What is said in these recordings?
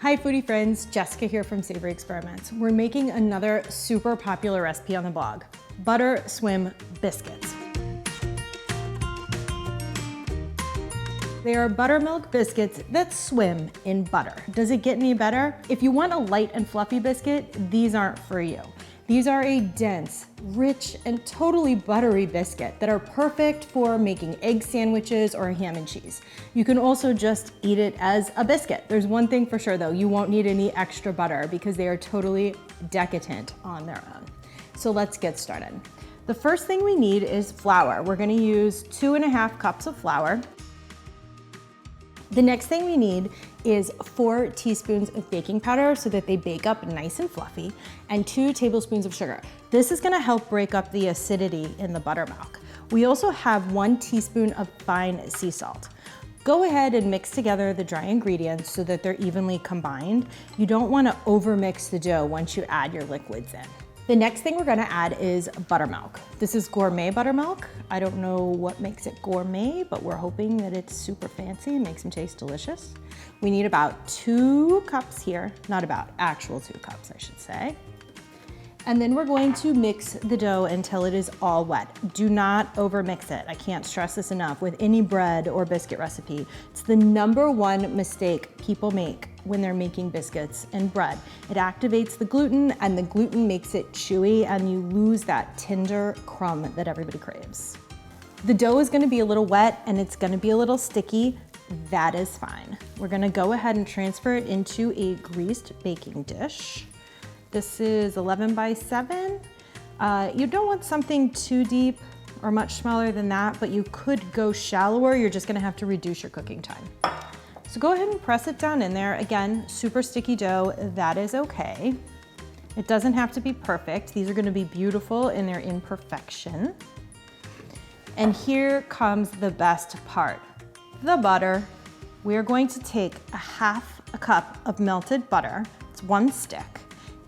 Hi foodie friends, Jessica here from Savory Experiments. We're making another super popular recipe on the blog, butter swim biscuits. They are buttermilk biscuits that swim in butter. Does it get any better? If you want a light and fluffy biscuit, these aren't for you. These are a dense, rich, and totally buttery biscuit that are perfect for making egg sandwiches or ham and cheese. You can also just eat it as a biscuit. There's one thing for sure though, you won't need any extra butter because they are totally decadent on their own. So let's get started. The first thing we need is flour. We're gonna use 2.5 cups of flour. The next thing we need is 4 teaspoons of baking powder so that they bake up nice and fluffy, and 2 tablespoons of sugar. This is gonna help break up the acidity in the buttermilk. We also have 1 teaspoon of fine sea salt. Go ahead and mix together the dry ingredients so that they're evenly combined. You don't wanna overmix the dough once you add your liquids in. The next thing we're gonna add is buttermilk. This is gourmet buttermilk. I don't know what makes it gourmet, but we're hoping that it's super fancy and makes them taste delicious. We need about 2 cups here, not about, actual 2 cups, I should say. And then we're going to mix the dough until it is all wet. Do not overmix it. I can't stress this enough with any bread or biscuit recipe. It's the #1 mistake people make when they're making biscuits and bread. It activates the gluten and the gluten makes it chewy and you lose that tender crumb that everybody craves. The dough is gonna be a little wet and it's gonna be a little sticky. That is fine. We're gonna go ahead and transfer it into a greased baking dish. This is 11 by 7. You don't want something too deep or much smaller than that, but you could go shallower. You're just gonna have to reduce your cooking time. So go ahead and press it down in there. Again, super sticky dough, that is okay. It doesn't have to be perfect. These are gonna be beautiful in their imperfection. And here comes the best part, the butter. We are going to take 1/2 cup of melted butter, it's 1 stick,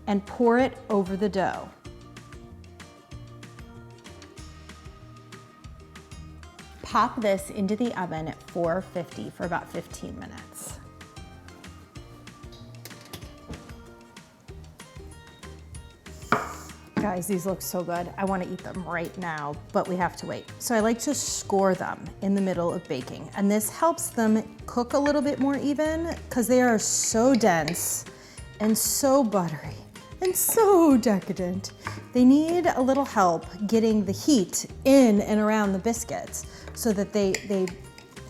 and pour it over the dough. Pop this into the oven at 450 for about 15 minutes. Guys, these look so good. I want to eat them right now, but we have to wait. So I like to score them in the middle of baking, and this helps them cook a little bit more even because they are so dense and so buttery and so decadent. They need a little help getting the heat in and around the biscuits so that they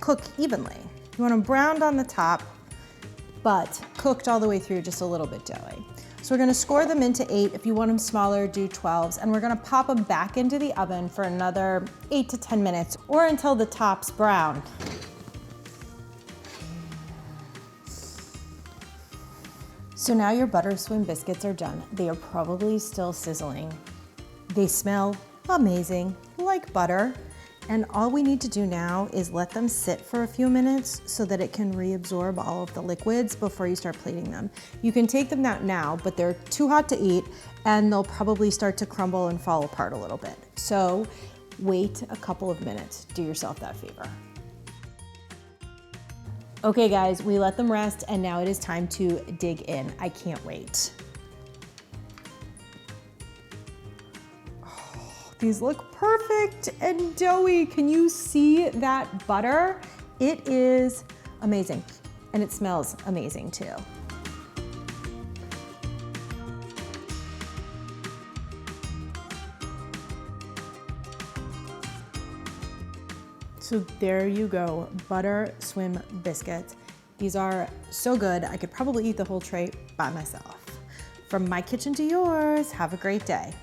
cook evenly. You want them browned on the top, but cooked all the way through, just a little bit doughy. So we're gonna score them into 8. If you want them smaller, do 12s, and we're gonna pop them back into the oven for another 8 to 10 minutes, or until the top's brown. So now your butter swim biscuits are done. They are probably still sizzling. They smell amazing, like butter. And all we need to do now is let them sit for a few minutes so that it can reabsorb all of the liquids before you start plating them. You can take them out now, but they're too hot to eat and they'll probably start to crumble and fall apart a little bit. So wait a couple of minutes, do yourself that favor. Okay guys, we let them rest and now it is time to dig in. I can't wait. These look perfect and doughy. Can you see that butter? It is amazing. And it smells amazing too. So there you go, butter swim biscuits. These are so good. I could probably eat the whole tray by myself. From my kitchen to yours, have a great day.